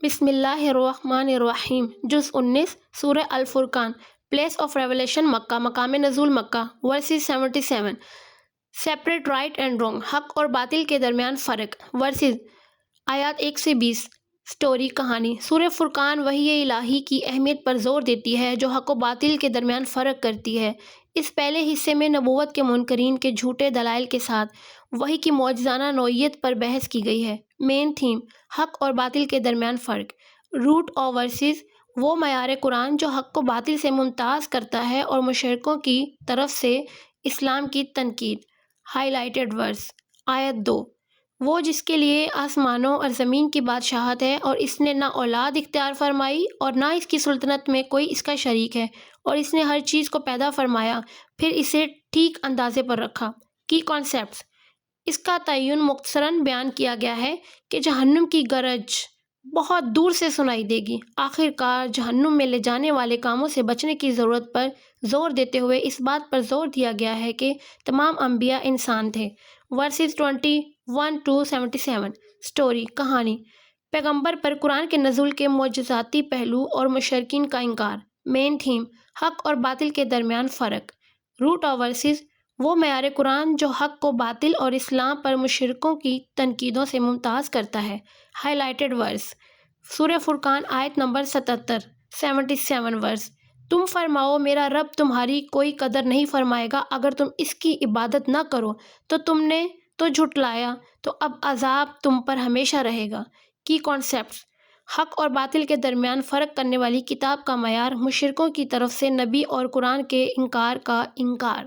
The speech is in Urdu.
بسم اللہ الرحمن الرحیم۔ جز 19 سورہ الفرقان۔ پلیس آف ریولیشن مکہ، مقام نزول Mecca. Verses 77۔ Separate right and wrong, حق اور باطل کے درمیان فرق۔ ورسز آیات 1 سے 20۔ سٹوری، کہانی۔ سورہ فرقان وحی الہی کی اہمیت پر زور دیتی ہے جو حق و باطل کے درمیان فرق کرتی ہے۔ اس پہلے حصے میں نبوت کے منکرین کے جھوٹے دلائل کے ساتھ وحی کی معجزانہ نوعیت پر بحث کی گئی ہے۔ مین تھیم، حق اور باطل کے درمیان فرق۔ روٹ آف ورسز، وہ معیار قرآن جو حق کو باطل سے ممتاز کرتا ہے اور مشرکوں کی طرف سے اسلام کی تنقید۔ ہائی لائٹڈ ورس۔ آیت 2، وہ جس کے لیے آسمانوں اور زمین کی بادشاہت ہے اور اس نے نہ اولاد اختیار فرمائی اور نہ اس کی سلطنت میں کوئی اس کا شریک ہے، اور اس نے ہر چیز کو پیدا فرمایا پھر اسے ٹھیک اندازے پر رکھا۔ کی کانسیپٹس۔ اس کا تعین مختصراً بیان کیا گیا ہے کہ جہنم کی گرج بہت دور سے سنائی دے گی۔ آخر کار جہنم میں لے جانے والے کاموں سے بچنے کی ضرورت پر زور دیتے ہوئے اس بات پر زور دیا گیا ہے کہ تمام انبیاء انسان تھے۔ Versus 21 to 77۔ سٹوری، کہانی۔ پیغمبر پر قرآن کے نزول کے معجزاتی پہلو اور مشرکین کا انکار۔ مین تھیم، حق اور باطل کے درمیان فرق۔ روٹ آف ورسز، وہ معیار قرآن جو حق کو باطل اور اسلام پر مشرکوں کی تنقیدوں سے ممتاز کرتا ہے۔ ہائی لائٹڈ ورس۔ سورہ فرقان آیت نمبر 77۔ 77 ورس۔ تم فرماؤ میرا رب تمہاری کوئی قدر نہیں فرمائے گا اگر تم اس کی عبادت نہ کرو تو تم نے تو جھٹلایا تو اب عذاب تم پر ہمیشہ رہے گا۔ کی کانسیپٹس۔ حق اور باطل کے درمیان فرق کرنے والی کتاب کا معیار، مشرکوں کی طرف سے نبی اور قرآن کے انکار کا انکار۔